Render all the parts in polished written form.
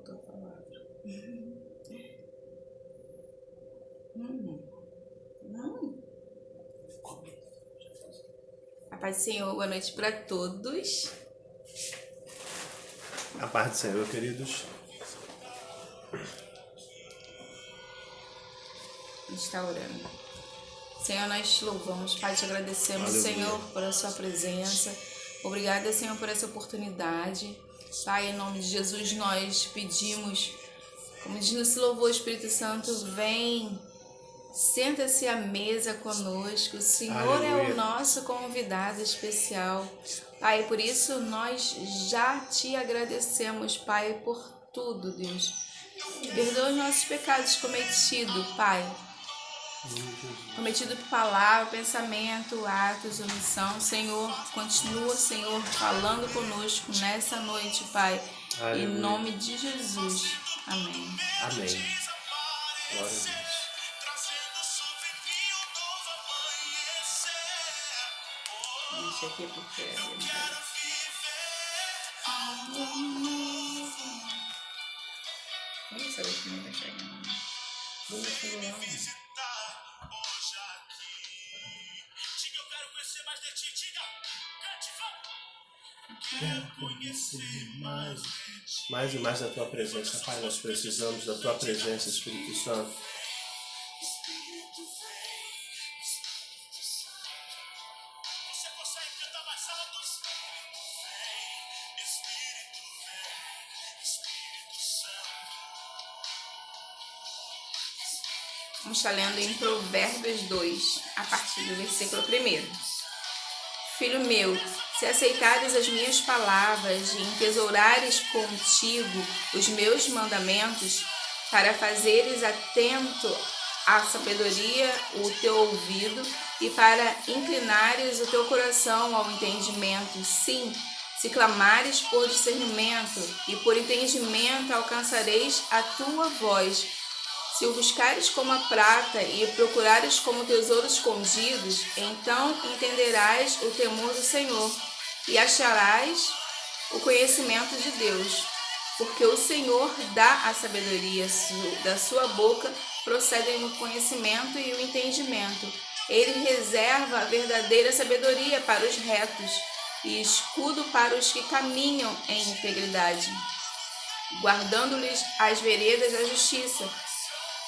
tua palavra. A paz do Senhor, boa noite para todos. A paz do Senhor, queridos. A gente está orando. Senhor, nós te louvamos, Pai, te agradecemos, Aleluia. Senhor, por a sua presença. Obrigada, Senhor, por essa oportunidade. Pai, em nome de Jesus, nós pedimos, como diz nesse louvor, Espírito Santo, vem, senta-se à mesa conosco. O Senhor Aleluia. é o nosso convidado especial. Pai, por isso nós já te agradecemos, Pai, por tudo, Deus. Perdoa os nossos pecados cometidos, Pai. Cometido por palavra, pensamento, atos, omissão. Senhor, continua, Senhor, falando conosco nessa noite, Pai. Aleluia. Em nome de Jesus. Amém. Amém. Glória a Deus. Deixa aqui porque é verdade. Vamos saber que não vai chegar. Vamos falar. Quero conhecer mais e mais da tua presença, Pai. Nós precisamos da tua presença, Espírito Santo. Vamos estar lendo em Provérbios 2, a partir do versículo 1. Filho meu, se aceitares as minhas palavras e entesourares contigo os meus mandamentos, para fazeres atento à sabedoria o teu ouvido e para inclinares o teu coração ao entendimento, sim, se clamares por discernimento e por entendimento alcançareis a tua voz. Se o buscares como a prata e procurares como tesouros escondidos, então entenderás o temor do Senhor e acharás o conhecimento de Deus. Porque o Senhor dá a sabedoria, da sua boca procedem o conhecimento e o entendimento. Ele reserva a verdadeira sabedoria para os retos e escudo para os que caminham em integridade, guardando-lhes as veredas da justiça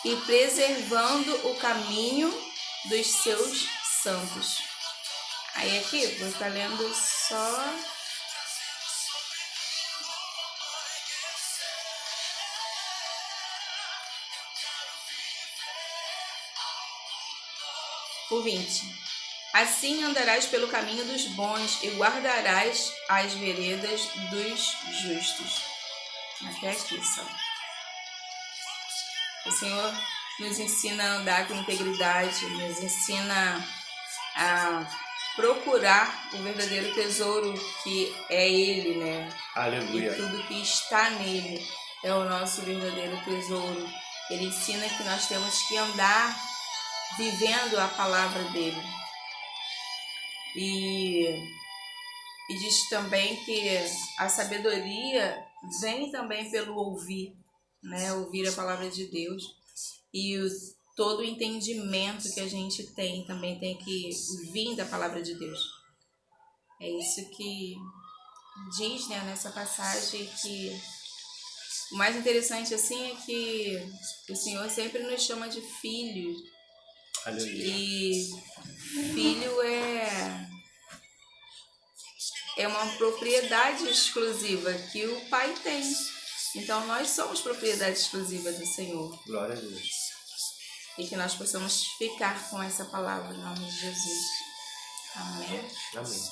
e preservando o caminho dos seus santos. Aí aqui, vou estar lendo só o 20. Assim andarás pelo caminho dos bons e guardarás as veredas dos justos. Até aqui só. O Senhor nos ensina a andar com integridade, nos ensina a procurar o verdadeiro tesouro que é Ele, né? Aleluia. E tudo que está nele é o nosso verdadeiro tesouro. Ele ensina que nós temos que andar vivendo a palavra dele. E diz também que a sabedoria vem também pelo ouvir, né? Ouvir a palavra de Deus. E todo o entendimento que a gente tem também tem que vir da palavra de Deus. É isso que diz, né, nessa passagem, que o mais interessante assim é que o Senhor sempre nos chama de filhos. Aleluia. E filho é uma propriedade exclusiva que o Pai tem. Então nós somos propriedade exclusiva do Senhor. Glória a Deus. E que nós possamos ficar com essa palavra em nome de Jesus. Amém. Amém.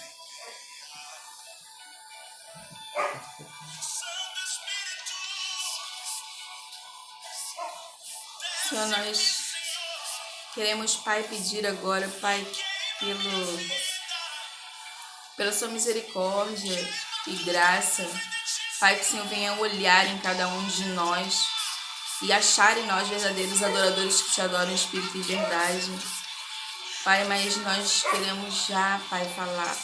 Senhor, nós queremos, Pai, pedir agora, Pai, pela sua misericórdia e graça, Pai, que o Senhor venha olhar em cada um de nós e achar em nós verdadeiros adoradores que te adoram em espírito e verdade. Pai, mas nós queremos já, Pai,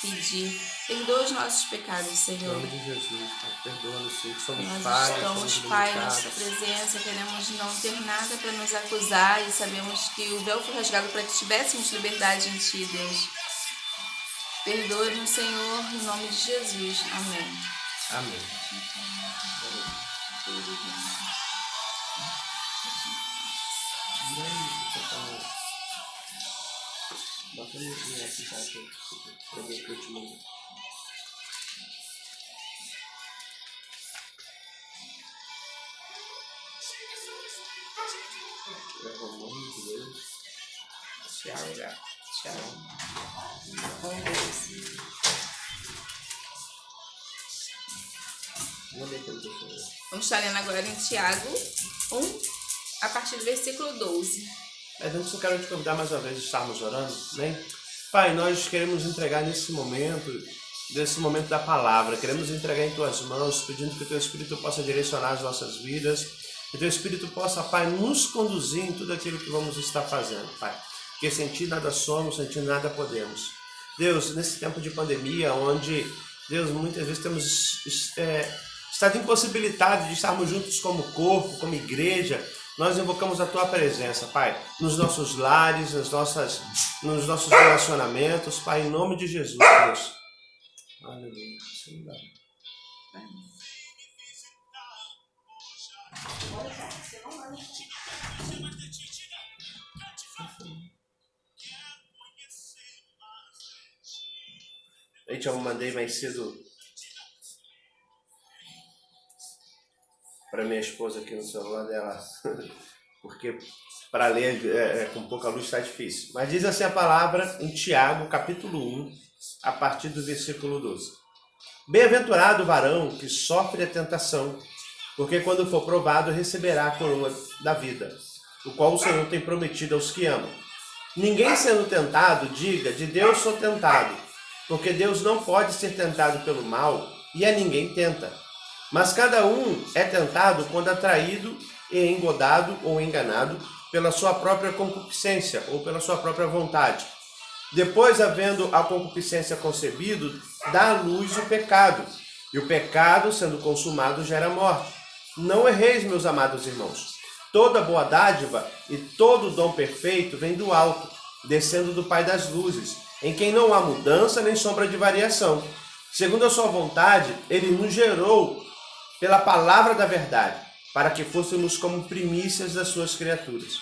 pedir, perdoa os nossos pecados, Em Senhor. nome de Jesus, Pai, perdoa-nos, sim, que somos Nós falhos, estamos, somos Pai, em limitados. nossa presença, queremos não ter nada para nos acusar e sabemos que o véu foi rasgado para que tivéssemos liberdade em Ti, Deus. Perdoa-nos, Senhor, em nome de Jesus. Amém. Amém. Bota no WhatsApp para ver o que eu te mando. É Romanos 2. Tchau. Vamos estar lendo agora em Tiago 1, a partir do versículo 12. Mas antes eu quero te convidar mais uma vez a estarmos orando, né? Pai, nós queremos entregar nesse momento da palavra, queremos entregar em Tuas mãos, pedindo que o Teu Espírito possa direcionar as nossas vidas, que o Teu Espírito possa, Pai, nos conduzir em tudo aquilo que vamos estar fazendo, Pai. Porque sem Ti nada somos, sem Ti nada podemos. Deus, nesse tempo de pandemia, onde, Deus, muitas vezes temos estado impossibilitados de estarmos juntos como corpo, como igreja, nós invocamos a Tua presença, Pai, nos nossos lares, nos nossos relacionamentos, Pai, em nome de Jesus, Deus. Aleluia. Gente, eu mandei mais cedo para minha esposa aqui no celular dela, porque para ler com pouca luz está difícil. Mas diz assim a palavra em Tiago, capítulo 1, a partir do versículo 12. Bem-aventurado o varão que sofre a tentação, porque quando for provado receberá a coroa da vida, o qual o Senhor tem prometido aos que amam. Ninguém sendo tentado, diga, de Deus sou tentado, porque Deus não pode ser tentado pelo mal e a ninguém tenta. Mas cada um é tentado quando atraído e engodado ou enganado pela sua própria concupiscência ou pela sua própria vontade. Depois, havendo a concupiscência concebido, dá à luz o pecado. E o pecado, sendo consumado, gera morte. Não erreis, meus amados irmãos. Toda boa dádiva e todo dom perfeito vem do alto, descendo do Pai das luzes, em quem não há mudança nem sombra de variação. Segundo a sua vontade, ele nos gerou pela palavra da verdade, para que fôssemos como primícias das suas criaturas.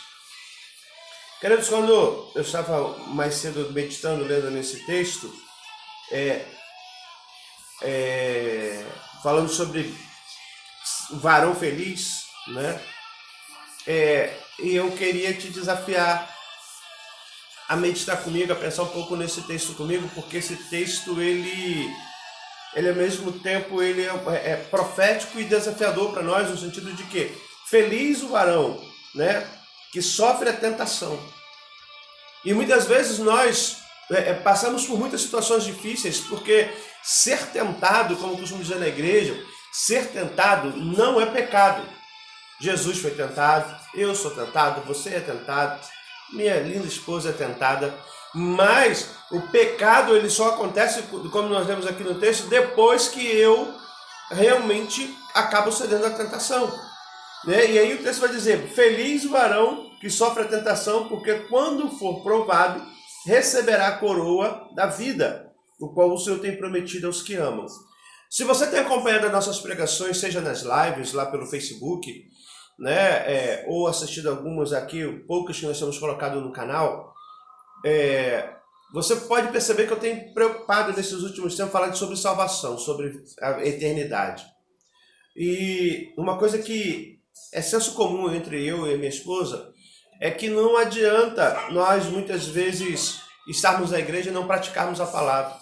Queridos, quando eu estava mais cedo meditando, lendo nesse texto, falando sobre o varão feliz, né? E eu queria te desafiar a meditar comigo, a pensar um pouco nesse texto comigo, porque esse texto, ele ao mesmo tempo ele é profético e desafiador para nós, no sentido de que feliz o varão, né, que sofre a tentação. E muitas vezes nós passamos por muitas situações difíceis, porque ser tentado, como costumo dizer na igreja, ser tentado não é pecado. Jesus foi tentado, eu sou tentado, você é tentado, minha linda esposa é tentada, mas o pecado ele só acontece, como nós lemos aqui no texto, depois que eu realmente acabo cedendo à tentação, né? E aí o texto vai dizer, feliz o varão que sofre a tentação, porque quando for provado, receberá a coroa da vida, o qual o Senhor tem prometido aos que amam. Se você tem acompanhado as nossas pregações, seja nas lives, lá pelo Facebook, né, ou assistido algumas aqui, poucas que nós temos colocado no canal, você pode perceber que eu tenho preocupado nesses últimos tempos falando sobre salvação, sobre a eternidade. E uma coisa que é senso comum entre eu e minha esposa é que não adianta nós muitas vezes estarmos na igreja e não praticarmos a palavra,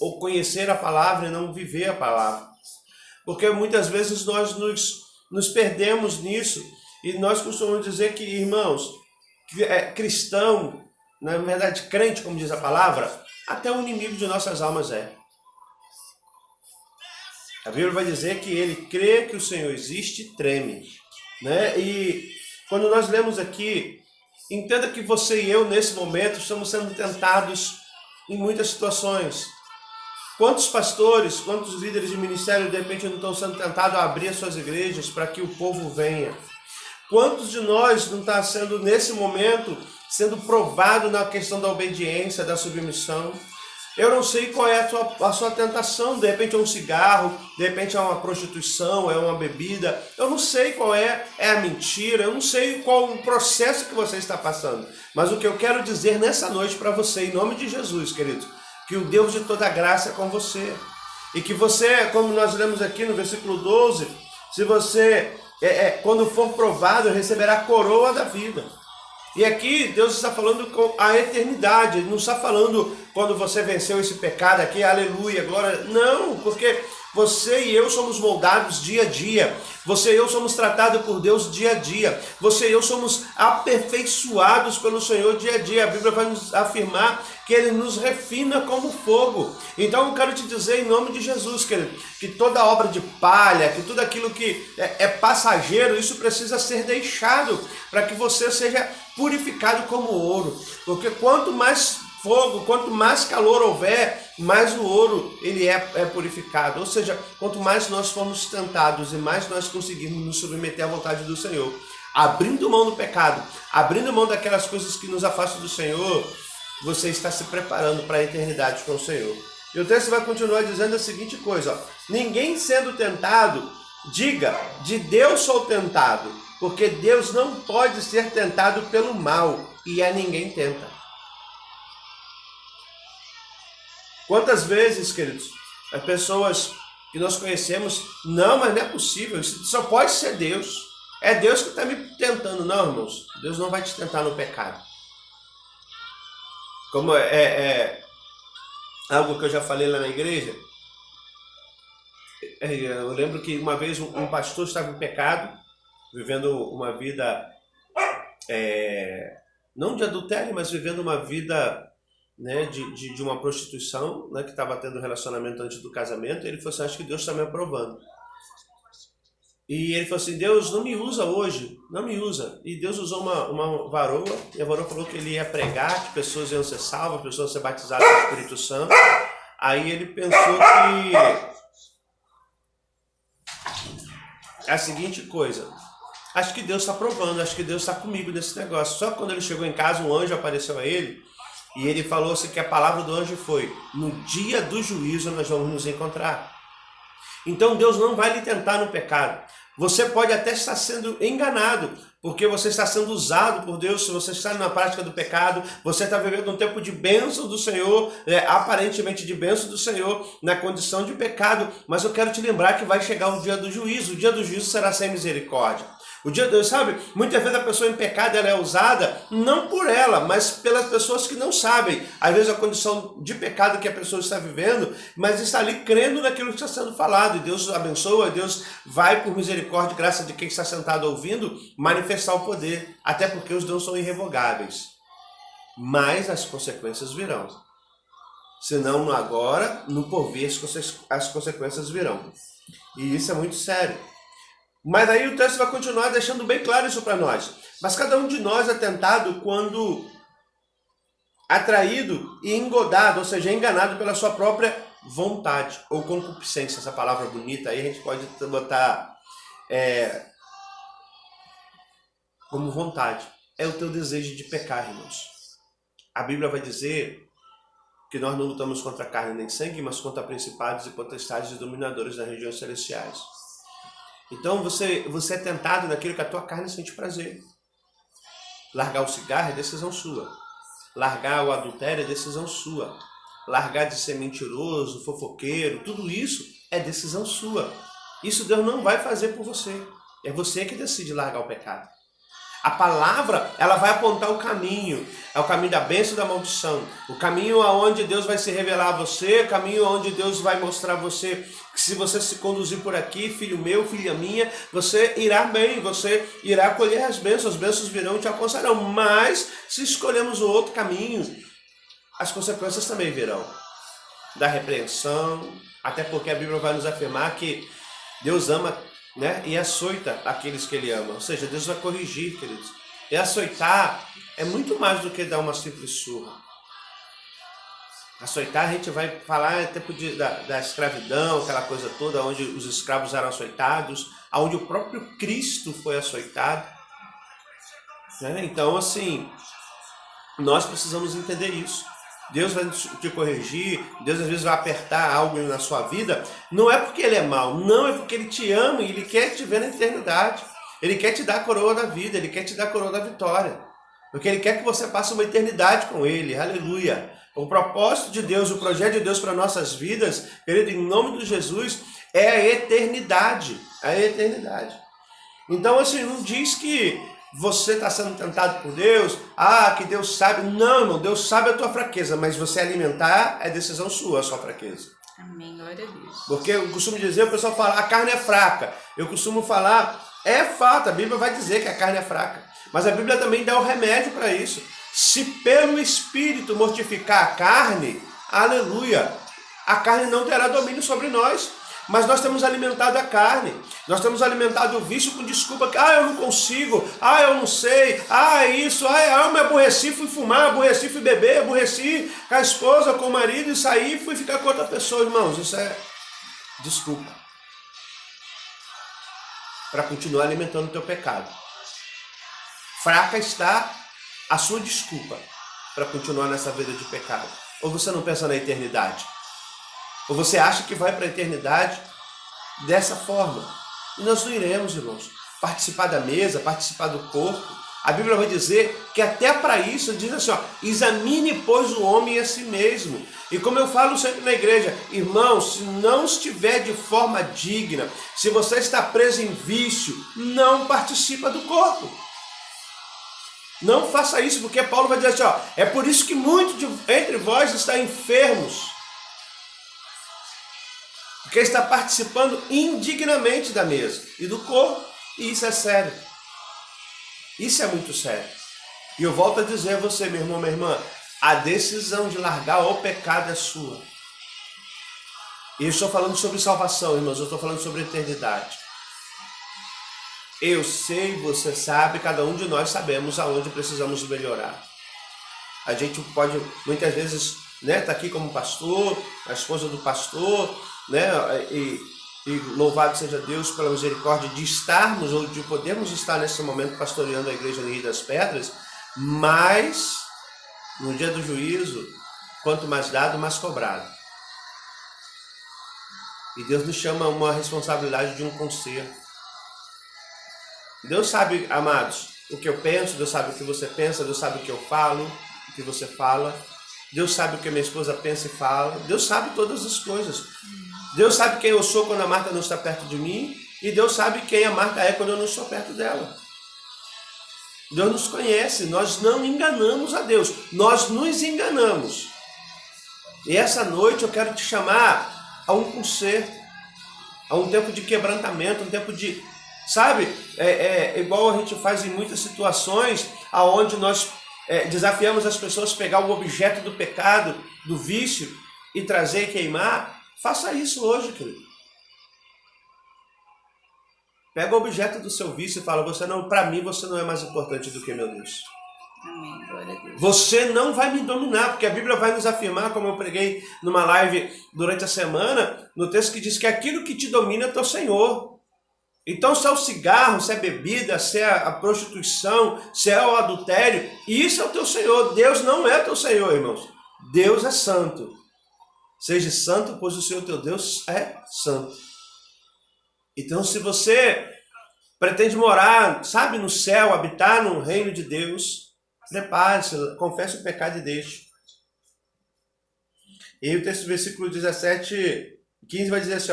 ou conhecer a palavra e não viver a palavra, porque muitas vezes nós nos perdemos nisso e nós costumamos dizer que, irmãos, cristão, na verdade crente, como diz a palavra, até o inimigo de nossas almas é. A Bíblia vai dizer que ele crê que o Senhor existe e treme, né? E quando nós lemos aqui Entenda que você e eu, nesse momento, estamos sendo tentados em muitas situações. Quantos pastores, quantos líderes de ministério, de repente, não estão sendo tentados a abrir as suas igrejas para que o povo venha? Quantos de nós não está sendo, nesse momento, sendo provado na questão da obediência, da submissão? Eu não sei qual é a sua tentação, de repente é um cigarro, de repente é uma prostituição, é uma bebida, eu não sei qual é a mentira, eu não sei qual o processo que você está passando, mas o que eu quero dizer nessa noite para você, em nome de Jesus, querido, que o Deus de toda graça é com você, e que você, como nós lemos aqui no versículo 12, se você, quando for provado, receberá a coroa da vida. E aqui Deus está falando com a eternidade, Ele não está falando quando você venceu esse pecado aqui, aleluia, glória. Não, porque você e eu somos moldados dia a dia, você e eu somos tratados por Deus dia a dia, você e eu somos aperfeiçoados pelo Senhor dia a dia. A Bíblia vai nos afirmar que Ele nos refina como fogo. Então eu quero te dizer em nome de Jesus, querido, que toda obra de palha, que tudo aquilo que é passageiro, isso precisa ser deixado para que você seja purificado como ouro, porque quanto mais fogo, quanto mais calor houver, mais o ouro ele é purificado. Ou seja, quanto mais nós formos tentados e mais nós conseguirmos nos submeter à vontade do Senhor, abrindo mão do pecado, abrindo mão daquelas coisas que nos afastam do Senhor, você está se preparando para a eternidade com o Senhor. E o texto vai continuar dizendo a seguinte coisa, ó, ninguém sendo tentado, diga, de Deus sou tentado, porque Deus não pode ser tentado pelo mal, e a ninguém tenta. Quantas vezes, queridos, as pessoas que nós conhecemos, não, mas não é possível, isso só pode ser Deus. É Deus que está me tentando. Não, irmãos, Deus não vai te tentar no pecado. Como algo que eu já falei lá na igreja, eu lembro que uma vez um pastor estava em pecado, vivendo uma vida, não de adultério, mas vivendo uma vida, né, de uma prostituição, né, que estava tendo relacionamento antes do casamento. E ele falou assim, acho que Deus está me aprovando. E ele falou assim, Deus não me usa hoje, não me usa. E Deus usou uma varoa, e a varoa falou que ele ia pregar, que pessoas iam ser salvas, pessoas iam ser batizadas com o Espírito Santo. Aí ele pensou que é a seguinte coisa, acho que Deus está provando, acho que Deus está comigo nesse negócio. Só que quando ele chegou em casa, um anjo apareceu a ele, e ele falou assim que a palavra do anjo foi, no dia do juízo nós vamos nos encontrar. Então Deus não vai lhe tentar no pecado. Você pode até estar sendo enganado, porque você está sendo usado por Deus, se você está na prática do pecado, você está vivendo um tempo de bênção do Senhor, aparentemente de bênção do Senhor, na condição de pecado, mas eu quero te lembrar que vai chegar o dia do juízo será sem misericórdia. O dia de Deus, sabe, muitas vezes a pessoa em pecado ela é usada não por ela, mas pelas pessoas que não sabem. Às vezes a condição de pecado que a pessoa está vivendo, mas está ali crendo naquilo que está sendo falado. E Deus abençoa, Deus vai por misericórdia e graça de quem está sentado ouvindo, manifestar o poder. Até porque os dons são irrevogáveis. Mas as consequências virão. Se não agora, no porvir as consequências virão. E isso é muito sério. Mas aí o texto vai continuar deixando bem claro isso para nós. Mas cada um de nós é tentado quando atraído e engodado, ou seja, enganado pela sua própria vontade, ou concupiscência, essa palavra bonita aí a gente pode botar como vontade. É o teu desejo de pecar, irmãos. A Bíblia vai dizer que nós não lutamos contra carne nem sangue, mas contra principados e potestades e dominadores das regiões celestiais. Então você é tentado naquilo que a tua carne sente prazer. Largar o cigarro é decisão sua. Largar o adultério é decisão sua. Largar de ser mentiroso, fofoqueiro, tudo isso é decisão sua. Isso Deus não vai fazer por você. É você que decide largar o pecado. A palavra, ela vai apontar o caminho. É o caminho da bênção e da maldição. O caminho aonde Deus vai se revelar a você. O caminho onde Deus vai mostrar a você que se você se conduzir por aqui, filho meu, filha minha, você irá bem. Você irá colher as bênçãos virão e te alcançarão. Mas, se escolhemos o outro caminho, as consequências também virão. Da repreensão, até porque a Bíblia vai nos afirmar que Deus ama, né, e açoita aqueles que Ele ama. Ou seja, Deus vai corrigir, queridos. E açoitar é muito mais do que dar uma simples surra. Açoitar, a gente vai falar tempo da escravidão, aquela coisa toda, onde os escravos eram açoitados, onde o próprio Cristo foi açoitado. Né? Então, assim, nós precisamos entender isso. Deus vai te corrigir, Deus às vezes vai apertar algo na sua vida, não é porque Ele é mau, não, é porque Ele te ama e Ele quer te ver na eternidade. Ele quer te dar a coroa da vida, Ele quer te dar a coroa da vitória. Porque Ele quer que você passe uma eternidade com Ele, aleluia. O propósito de Deus, o projeto de Deus para nossas vidas, querido, em nome de Jesus, é a eternidade. A eternidade. Então, assim, não diz que você está sendo tentado por Deus, que Deus sabe. Não, irmão, Deus sabe a tua fraqueza, mas você alimentar é decisão sua, a sua fraqueza. Amém, glória a Deus. Porque eu costumo dizer, o pessoal fala, a carne é fraca. Eu costumo falar, é fato, a Bíblia vai dizer que a carne é fraca. Mas a Bíblia também dá o remédio para isso. Se pelo Espírito mortificar a carne, aleluia, a carne não terá domínio sobre nós. Mas nós temos alimentado a carne, nós temos alimentado o vício com desculpa que, eu não consigo, eu não sei, isso, eu me aborreci, fui fumar, aborreci, fui beber, aborreci com a esposa, com o marido e saí, fui ficar com outra pessoa, irmãos, isso é desculpa para continuar alimentando o teu pecado. Fraca está a sua desculpa para continuar nessa vida de pecado. Ou você não pensa na eternidade? Ou você acha que vai para a eternidade dessa forma? E nós não iremos, irmãos, participar da mesa, participar do corpo. A Bíblia vai dizer que até para isso, diz assim, examine, pois, o homem a si mesmo. E como eu falo sempre na igreja, irmão, se não estiver de forma digna, se você está preso em vício, não participa do corpo. Não faça isso, porque Paulo vai dizer assim, é por isso que muitos entre vós estão enfermos. Porque está participando indignamente da mesa e do corpo. E isso é sério. Isso é muito sério. E eu volto a dizer a você, meu irmão, minha irmã, a decisão de largar o pecado é sua. E eu estou falando sobre salvação, irmãos, eu estou falando sobre eternidade. Eu sei, você sabe, cada um de nós sabemos aonde precisamos melhorar. A gente pode, muitas vezes, tá aqui como pastor, a esposa do pastor, e louvado seja Deus pela misericórdia de estarmos ou de podermos estar nesse momento pastoreando a igreja de Rio das Pedras, mas no dia do juízo, quanto mais dado, mais cobrado. E Deus nos chama a uma responsabilidade de um conserto. Deus sabe, amados, o que eu penso, Deus sabe o que você pensa, Deus sabe o que eu falo, o que você fala. Deus sabe o que minha esposa pensa e fala. Deus sabe todas as coisas. Deus sabe quem eu sou quando a Marta não está perto de mim. E Deus sabe quem a Marta é quando eu não estou perto dela. Deus nos conhece. Nós não enganamos a Deus. Nós nos enganamos. E essa noite eu quero te chamar a um conserto. A um tempo de quebrantamento. Um tempo de... Sabe? Igual a gente faz em muitas situações onde nós... desafiamos as pessoas a pegar o objeto do pecado, do vício, e trazer e queimar. Faça isso hoje, querido. Pega o objeto do seu vício e fala, para mim você não é mais importante do que meu Deus. Amém, glória a Deus. Você não vai me dominar, porque a Bíblia vai nos afirmar, como eu preguei numa live durante a semana, no texto que diz que aquilo que te domina é teu Senhor. Então, se é o cigarro, se é a bebida, se é a prostituição, se é o adultério, isso é o teu Senhor. Deus não é teu Senhor, irmãos. Deus é santo. Seja santo, pois o Senhor teu Deus é santo. Então, se você pretende morar, no céu, habitar no reino de Deus, prepare-se, confesse o pecado e deixe. E o texto, versículo 17, 15 vai dizer assim,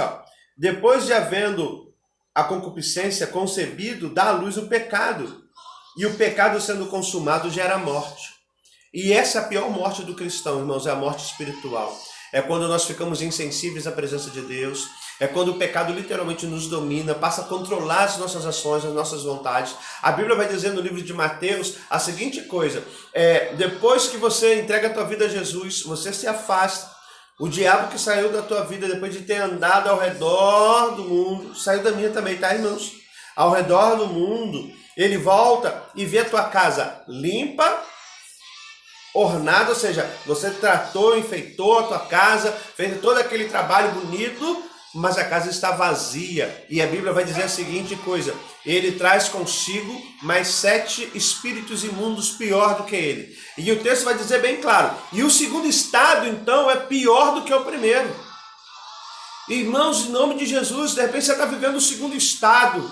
depois de havendo a concupiscência concebido, dá à luz o pecado. E o pecado sendo consumado gera morte. E essa é a pior morte do cristão, irmãos, é a morte espiritual. É quando nós ficamos insensíveis à presença de Deus. É quando o pecado literalmente nos domina, passa a controlar as nossas ações, as nossas vontades. A Bíblia vai dizer no livro de Mateus a seguinte coisa. Depois que você entrega a tua vida a Jesus, você se afasta. O diabo que saiu da tua vida depois de ter andado ao redor do mundo, saiu da minha também, tá, irmãos? ao redor do mundo, ele volta e vê a tua casa limpa, ornada, ou seja, você tratou, enfeitou a tua casa, fez todo aquele trabalho bonito, mas a casa está vazia. E a Bíblia vai dizer a seguinte coisa: ele traz consigo mais 7 espíritos imundos pior do que ele. E o texto vai dizer bem claro, e o segundo estado então é pior do que o primeiro. Irmãos, em nome de Jesus, de repente você está vivendo o segundo estado,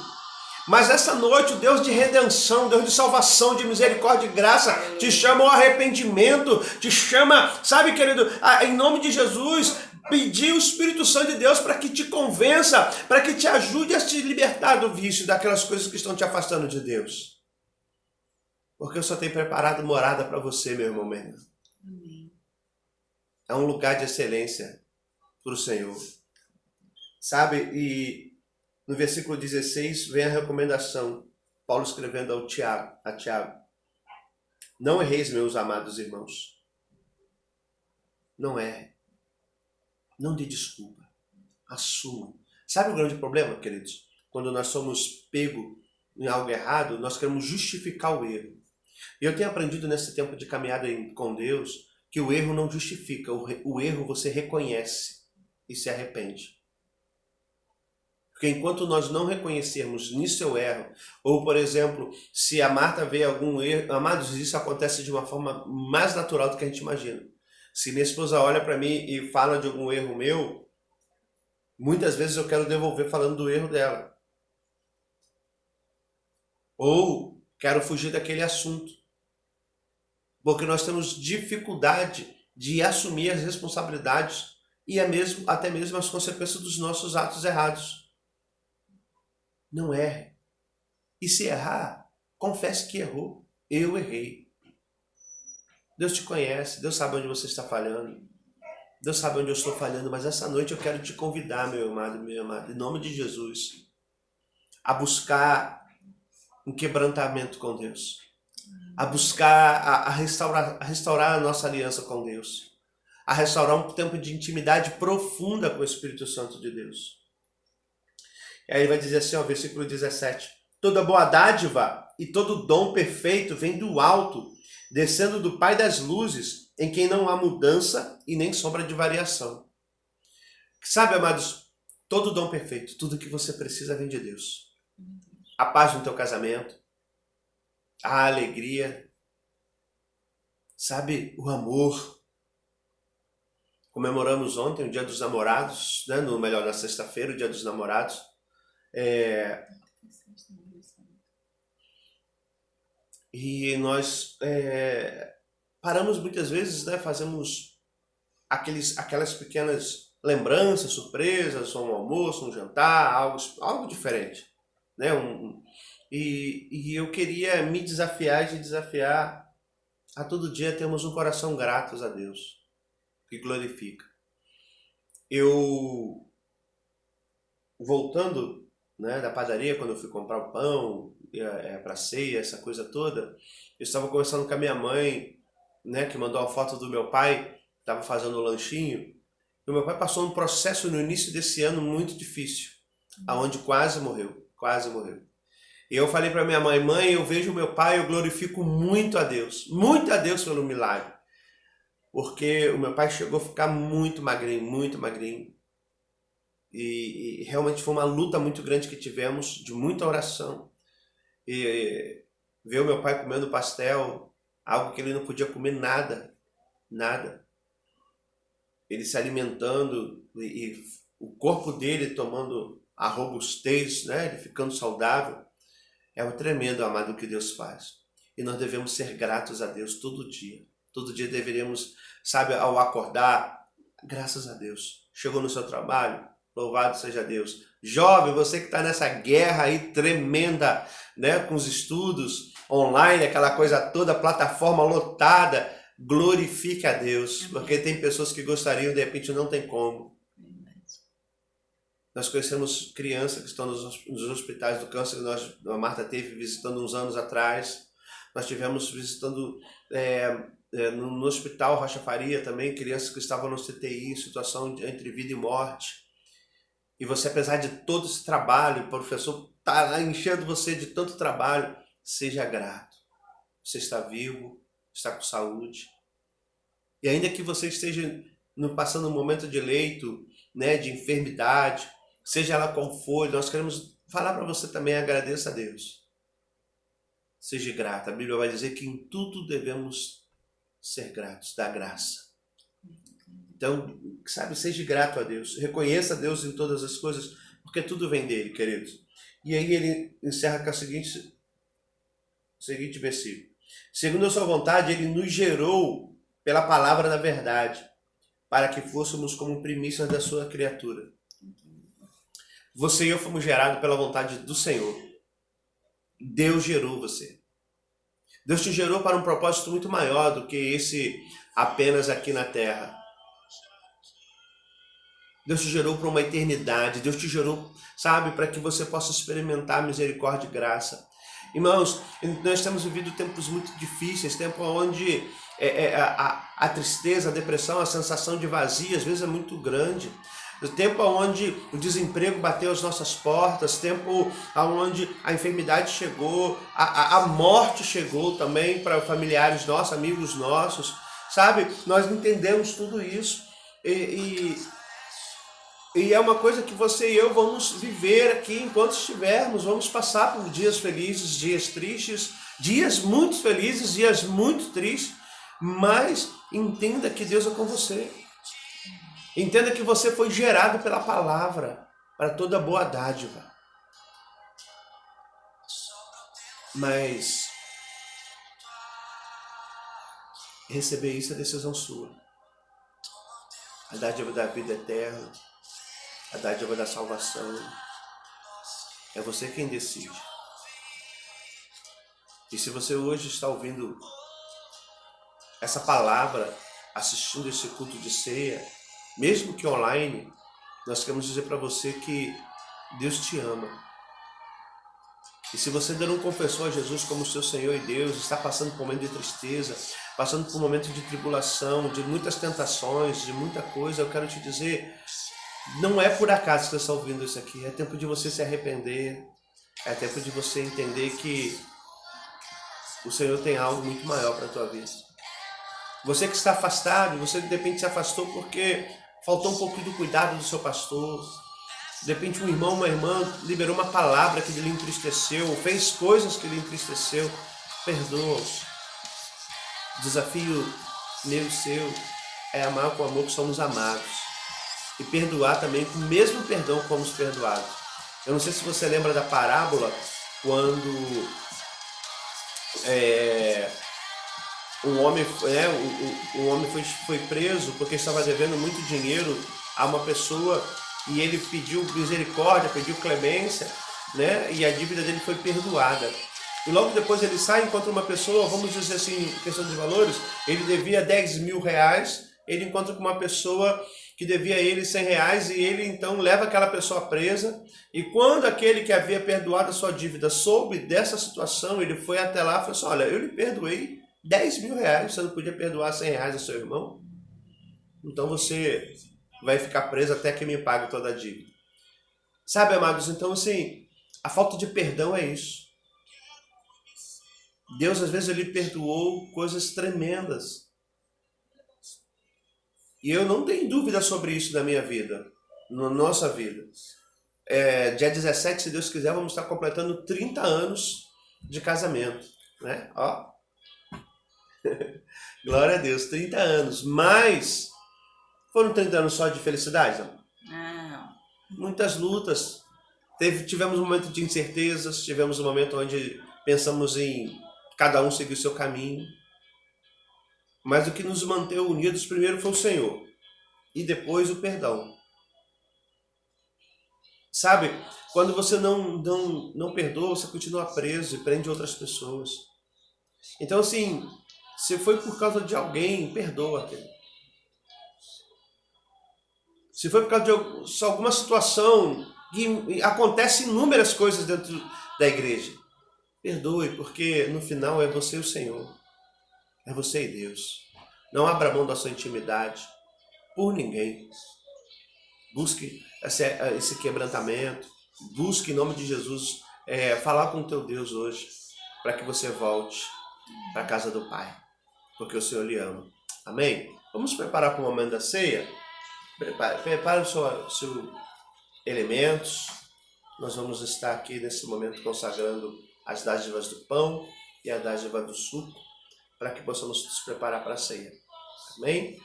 mas essa noite o Deus de redenção, Deus de salvação, de misericórdia e graça te chama ao arrependimento, te chama, sabe, querido, em nome de Jesus, pedir o Espírito Santo de Deus para que te convença, para que te ajude a te libertar do vício, daquelas coisas que estão te afastando de Deus. Porque eu só tenho preparado morada para você, meu irmão, minha irmã. É um lugar de excelência para o Senhor. Sabe, e no versículo 16 vem a recomendação, Paulo escrevendo a Tiago. Não erreis, meus amados irmãos. Não erre. Não dê desculpa. Assuma. Sabe o grande problema, queridos? Quando nós somos pegos em algo errado, nós queremos justificar o erro. E eu tenho aprendido nesse tempo de caminhada com Deus que o erro não justifica. O erro você reconhece e se arrepende. Porque enquanto nós não reconhecermos nisso eu erro, ou por exemplo, se a Marta vê algum erro, amados, isso acontece de uma forma mais natural do que a gente imagina. Se minha esposa olha para mim e fala de algum erro meu, muitas vezes eu quero devolver falando do erro dela. Ou quero fugir daquele assunto. Porque nós temos dificuldade de assumir as responsabilidades e até mesmo as consequências dos nossos atos errados. Não erre. E se errar, confesse que errou. Eu errei. Deus te conhece, Deus sabe onde você está falhando. Deus sabe onde eu estou falhando, mas essa noite eu quero te convidar, meu amado, minha amada, em nome de Jesus, a buscar um quebrantamento com Deus. A buscar, a restaurar a nossa aliança com Deus. A restaurar um tempo de intimidade profunda com o Espírito Santo de Deus. E aí ele vai dizer assim, ó, versículo 17. Toda boa dádiva e todo dom perfeito vem do alto, descendo do Pai das luzes, em quem não há mudança e nem sombra de variação. Sabe, amados, todo dom perfeito, tudo que você precisa vem de Deus. A paz no teu casamento, a alegria, sabe, o amor. Comemoramos ontem o Dia dos Namorados, né? No melhor, na sexta-feira, o Dia dos Namorados. E nós paramos muitas vezes, né? Fazemos aquelas pequenas lembranças, surpresas, um almoço, um jantar, algo diferente, né? E eu queria me desafiar e te desafiar a todo dia termos um coração grato a Deus, que glorifica. Eu, voltando, né, da padaria, quando eu fui comprar o pão para ceia, essa coisa toda, eu estava conversando com a minha mãe, né, que mandou a foto do meu pai, estava fazendo o lanchinho, e o meu pai passou um processo no início desse ano muito difícil, aonde quase morreu. E eu falei para minha mãe, mãe, eu vejo meu pai, eu glorifico muito a Deus pelo milagre, porque o meu pai chegou a ficar muito magrinho, e realmente foi uma luta muito grande que tivemos, de muita oração, e ver o meu pai comendo pastel, algo que ele não podia comer nada, ele se alimentando e o corpo dele tomando a robustez, né, ele ficando saudável. É o tremendo, amado, que Deus faz. E nós devemos ser gratos a Deus todo dia. Todo dia deveríamos, sabe, ao acordar, graças a Deus. Chegou no seu trabalho, louvado seja Deus. Jovem, você que está nessa guerra aí tremenda, né, com os estudos online, aquela coisa toda, plataforma lotada, glorifique a Deus. Porque tem pessoas que gostariam, de repente não tem como. Nós conhecemos crianças que estão nos hospitais do câncer, a Marta teve visitando uns anos atrás. Nós tivemos visitando no Hospital Rocha Faria também, crianças que estavam no CTI, situação entre vida e morte. E você, apesar de todo esse trabalho, o professor está lá enchendo você de tanto trabalho, seja grato. Você está vivo, está com saúde. E ainda que você esteja passando um momento de leito, né, de enfermidade, seja ela qual for, nós queremos falar para você também, agradeça a Deus. Seja grato. A Bíblia vai dizer que em tudo devemos ser gratos, dar graça. Então, sabe, seja grato a Deus. Reconheça a Deus em todas as coisas, porque tudo vem dele, queridos. E aí ele encerra com o seguinte versículo. Segundo a sua vontade, ele nos gerou pela palavra da verdade, para que fôssemos como primícias da sua criatura. Você e eu fomos gerados pela vontade do Senhor. Deus gerou você. Deus te gerou para um propósito muito maior do que esse apenas aqui na terra. Deus te gerou para uma eternidade. Deus te gerou, sabe, para que você possa experimentar misericórdia e graça. Irmãos, nós temos vivido tempos muito difíceis, tempo onde a tristeza, a depressão, a sensação de vazio às vezes é muito grande. Tempo onde o desemprego bateu às nossas portas, tempo onde a enfermidade chegou, a morte chegou também para familiares nossos, amigos nossos, sabe? Nós entendemos tudo isso e é uma coisa que você e eu vamos viver aqui enquanto estivermos, vamos passar por dias felizes, dias tristes, dias muito felizes, dias muito tristes, mas entenda que Deus é com você. Entenda que você foi gerado pela palavra para toda boa dádiva. Mas receber isso é decisão sua. A dádiva da vida eterna, a dádiva da salvação, é você quem decide. E se você hoje está ouvindo essa palavra, assistindo esse culto de ceia, mesmo que online, nós queremos dizer para você que Deus te ama. E se você ainda não confessou a Jesus como seu Senhor e Deus, está passando por um momento de tristeza, passando por um momento de tribulação, de muitas tentações, de muita coisa, eu quero te dizer, não é por acaso que você está ouvindo isso aqui. É tempo de você se arrepender, é tempo de você entender que o Senhor tem algo muito maior para a tua vida. Você que está afastado, você de repente se afastou porque faltou um pouco do cuidado do seu pastor. De repente um irmão, uma irmã liberou uma palavra que lhe entristeceu, fez coisas que lhe entristeceu. Perdoa-os. O desafio meu e seu é amar com o amor que somos amados. E perdoar também com o mesmo perdão que fomos perdoados. Eu não sei se você lembra da parábola quando um homem foi preso porque estava devendo muito dinheiro a uma pessoa e ele pediu misericórdia, pediu clemência, né? E a dívida dele foi perdoada. E logo depois ele sai e encontra uma pessoa, vamos dizer assim, questão de valores, ele devia 10 mil reais, ele encontra com uma pessoa que devia a ele 100 reais e ele então leva aquela pessoa presa. E quando aquele que havia perdoado a sua dívida soube dessa situação, ele foi até lá e falou assim, olha, eu lhe perdoei 10 mil reais, você não podia perdoar 100 reais a seu irmão? Então você vai ficar preso até que me pague toda a dívida. Sabe, amados, então assim, a falta de perdão é isso. Deus às vezes ele perdoou coisas tremendas. E eu não tenho dúvida sobre isso na minha vida, na nossa vida. Dia 17, se Deus quiser, vamos estar completando 30 anos de casamento, né? Ó. Glória a Deus, 30 anos. Mas foram 30 anos só de felicidade? Não. Muitas lutas. Tivemos um momento de incertezas, tivemos um momento onde pensamos em cada um seguir o seu caminho. Mas o que nos manteve unidos primeiro foi o Senhor. E depois o perdão. Sabe, quando você não perdoa, você continua preso e prende outras pessoas. Então assim, se foi por causa de alguém, perdoa. Se foi por causa de alguma situação, que acontece inúmeras coisas dentro da igreja, perdoe, porque no final é você e o Senhor. É você e Deus. Não abra mão da sua intimidade por ninguém. Busque esse quebrantamento. Busque em nome de Jesus falar com o teu Deus hoje, para que você volte para a casa do Pai, porque o Senhor lhe ama. Amém? Vamos preparar para o momento da ceia? Prepare os seus elementos. Nós vamos estar aqui nesse momento consagrando as dádivas do pão e a dádiva do suco, para que possamos nos preparar para a ceia. Amém?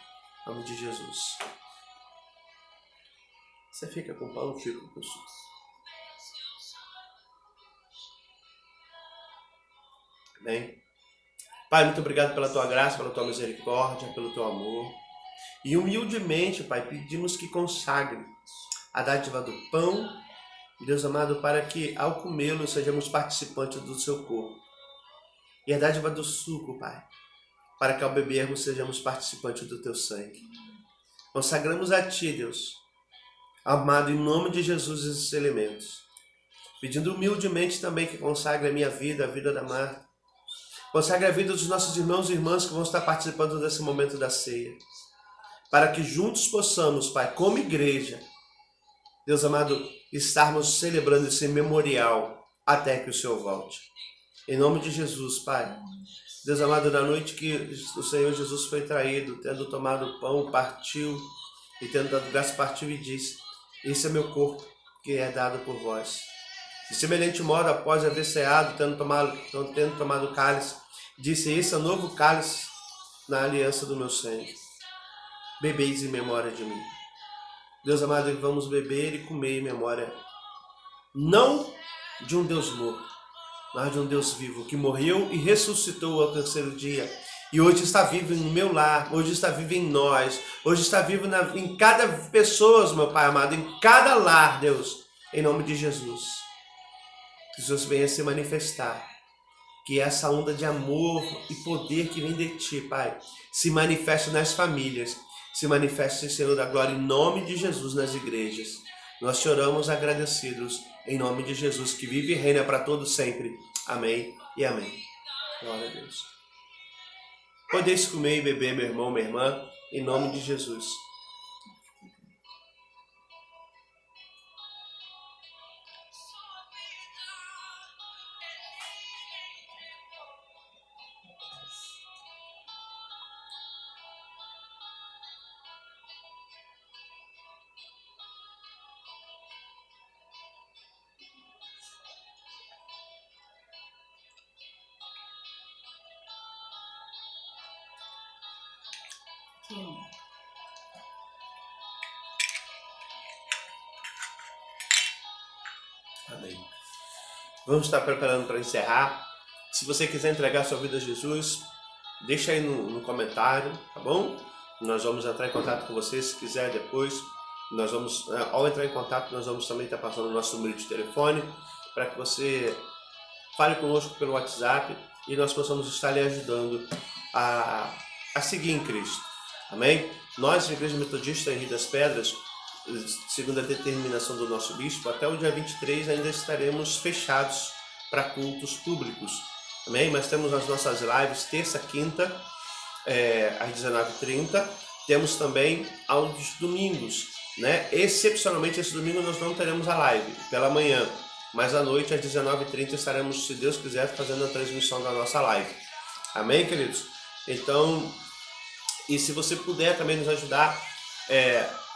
Em nome de Jesus. Você fica com o pão, eu fico com o suco. Amém? Pai, muito obrigado pela tua graça, pela tua misericórdia, pelo teu amor. E humildemente, Pai, pedimos que consagre a dádiva do pão, Deus amado, para que ao comê-lo sejamos participantes do seu corpo. E a dádiva do suco, Pai, para que ao bebermos sejamos participantes do teu sangue. Consagramos a Ti, Deus, amado, em nome de Jesus, esses elementos. Pedindo humildemente também que consagre a minha vida, a vida da Marta. Consagre a vida dos nossos irmãos e irmãs que vão estar participando desse momento da ceia. Para que juntos possamos, Pai, como igreja, Deus amado, estarmos celebrando esse memorial até que o Senhor volte. Em nome de Jesus, Pai. Deus amado, na noite que o Senhor Jesus foi traído, tendo tomado o pão, partiu, e tendo dado graça, partiu e disse: esse é meu corpo, que é dado por vós. De semelhante modo, após haver ceado, tendo tomado o cálice, disse: esse é o novo cálice na aliança do meu sangue. Bebeis em memória de mim. Deus amado, vamos beber e comer em memória, não de um Deus morto, mas de um Deus vivo, que morreu e ressuscitou ao terceiro dia. E hoje está vivo no meu lar, hoje está vivo em nós, hoje está vivo em cada pessoa, meu Pai amado, em cada lar, Deus, em nome de Jesus. Que Jesus venha se manifestar, que essa onda de amor e poder que vem de Ti, Pai, se manifeste nas famílias, se manifeste, Senhor da glória, em nome de Jesus nas igrejas. Nós te oramos agradecidos, em nome de Jesus, que vive e reina para todos sempre. Amém e amém. Glória a Deus. Podeis comer e beber, meu irmão, minha irmã, em nome de Jesus. Amém. Vamos estar preparando para encerrar. Se você quiser entregar sua vida a Jesus, deixa aí no comentário, tá bom? Nós vamos entrar em contato com você, se quiser depois. Nós vamos, ao entrar em contato, nós vamos também estar passando o nosso número de telefone para que você fale conosco pelo WhatsApp e nós possamos estar lhe ajudando a seguir em Cristo. Amém? Nós, Igreja Metodista em Rio das Pedras, segundo a determinação do nosso bispo, até o dia 23 ainda estaremos fechados para cultos públicos. Amém? Mas temos as nossas lives terça, quinta, às 19h30. Temos também aos domingos, né? Excepcionalmente esse domingo nós não teremos a live pela manhã, mas à noite às 19h30 estaremos, se Deus quiser, fazendo a transmissão da nossa live. Amém, queridos? Então, e se você puder também nos ajudar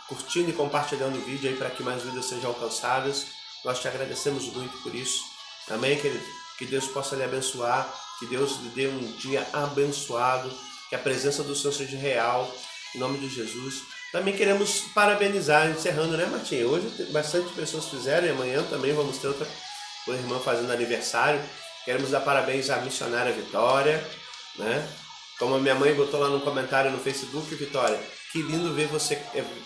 curtindo e compartilhando o vídeo aí para que mais vidas sejam alcançadas, nós te agradecemos muito por isso. Amém, querido? Que Deus possa lhe abençoar, que Deus lhe dê um dia abençoado, que a presença do Senhor seja real, em nome de Jesus. Também queremos parabenizar, encerrando, né, Martinha? Hoje bastante pessoas fizeram e amanhã também vamos ter outra irmã fazendo aniversário. Queremos dar parabéns à missionária Vitória, né? Como a minha mãe botou lá no comentário no Facebook, Vitória, que lindo ver você,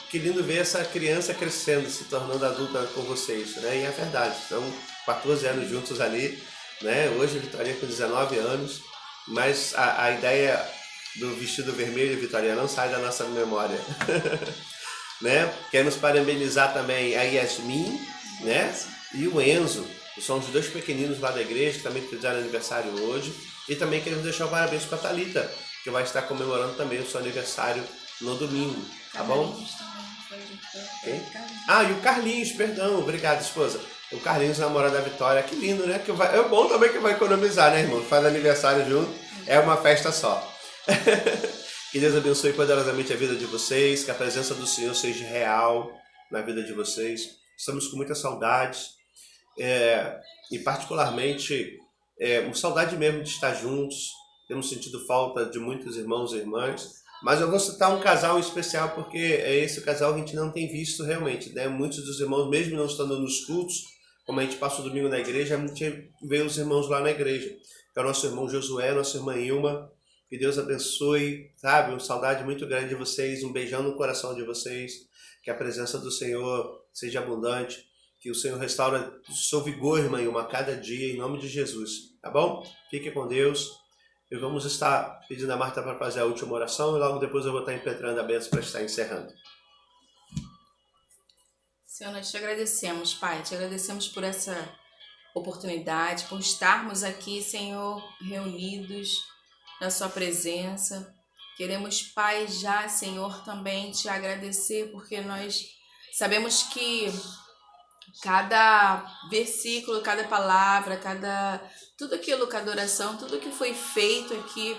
que lindo ver essa criança crescendo, se tornando adulta com vocês, né? E é verdade, estão 14 anos juntos ali, né? Hoje a Vitória com 19 anos, mas a ideia do vestido vermelho, Vitória, não sai da nossa memória, né? Queremos parabenizar também a Yasmin, né? E o Enzo, que são os dois pequeninos lá da igreja, que também fizeram aniversário hoje. E também queremos deixar o parabéns para a Thalita, que vai estar comemorando também o seu aniversário no domingo, tá bom? Quem? Ah, e o Carlinhos, perdão, obrigado, esposa. O Carlinhos, namorado da Vitória, que lindo, né? É bom também que vai economizar, né, irmão? Faz aniversário junto, é uma festa só. Que Deus abençoe poderosamente a vida de vocês, que a presença do Senhor seja real na vida de vocês. Estamos com muita saudade, e particularmente, saudade mesmo de estar juntos. Temos sentido falta de muitos irmãos e irmãs. Mas eu vou citar um casal em especial, porque é esse casal que a gente não tem visto realmente, né? Muitos dos irmãos, mesmo não estando nos cultos, como a gente passa o domingo na igreja, a gente vê os irmãos lá na igreja. Que é o nosso irmão Josué, nossa irmã Ilma. Que Deus abençoe, sabe? Uma saudade muito grande de vocês, um beijão no coração de vocês. Que a presença do Senhor seja abundante. Que o Senhor restaure o seu vigor, irmã Ilma, a cada dia, em nome de Jesus. Tá bom? Fique com Deus. E vamos estar pedindo a Marta para fazer a última oração e logo depois eu vou estar impetrando a bênção para estar encerrando. Senhor, nós te agradecemos, Pai. Te agradecemos por essa oportunidade, por estarmos aqui, Senhor, reunidos na sua presença. Queremos, Pai, já, Senhor, também te agradecer, porque nós sabemos que cada versículo, cada palavra, tudo aquilo, cada oração, tudo que foi feito aqui,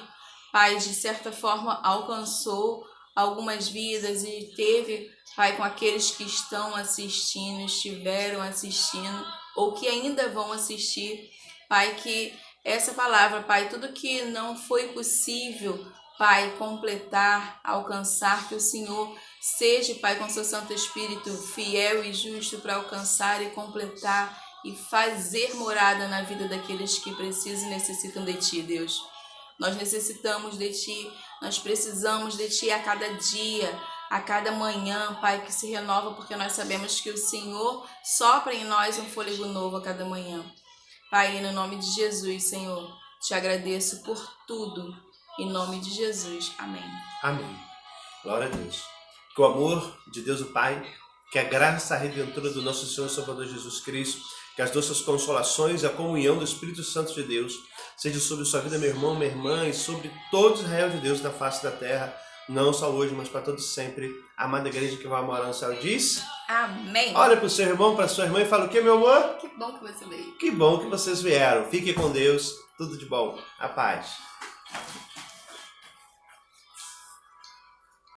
Pai, de certa forma alcançou algumas vidas e teve, Pai, com aqueles que estão assistindo, estiveram assistindo ou que ainda vão assistir, Pai, que essa palavra, Pai, tudo que não foi possível, Pai, completar, alcançar, que o Senhor seja, Pai, com seu Santo Espírito fiel e justo para alcançar e completar e fazer morada na vida daqueles que precisam e necessitam de Ti, Deus. Nós necessitamos de Ti, nós precisamos de Ti a cada dia, a cada manhã, Pai, que se renova, porque nós sabemos que o Senhor sopra em nós um fôlego novo a cada manhã. Pai, no nome de Jesus, Senhor, te agradeço por tudo. Em nome de Jesus. Amém. Amém. Glória a Deus. Que o amor de Deus o Pai, que a graça redentora do nosso Senhor e Salvador Jesus Cristo, que as doces consolações e a comunhão do Espírito Santo de Deus seja sobre sua vida, meu irmão, minha irmã, e sobre todo Israel de Deus na face da terra, não só hoje, mas para todos sempre. A amada igreja que vai morar no céu diz: Amém. Olha para o seu irmão, para sua irmã e fala: o que, meu amor? Que bom que você veio. Que bom que vocês vieram. Fiquem com Deus. Tudo de bom. A paz.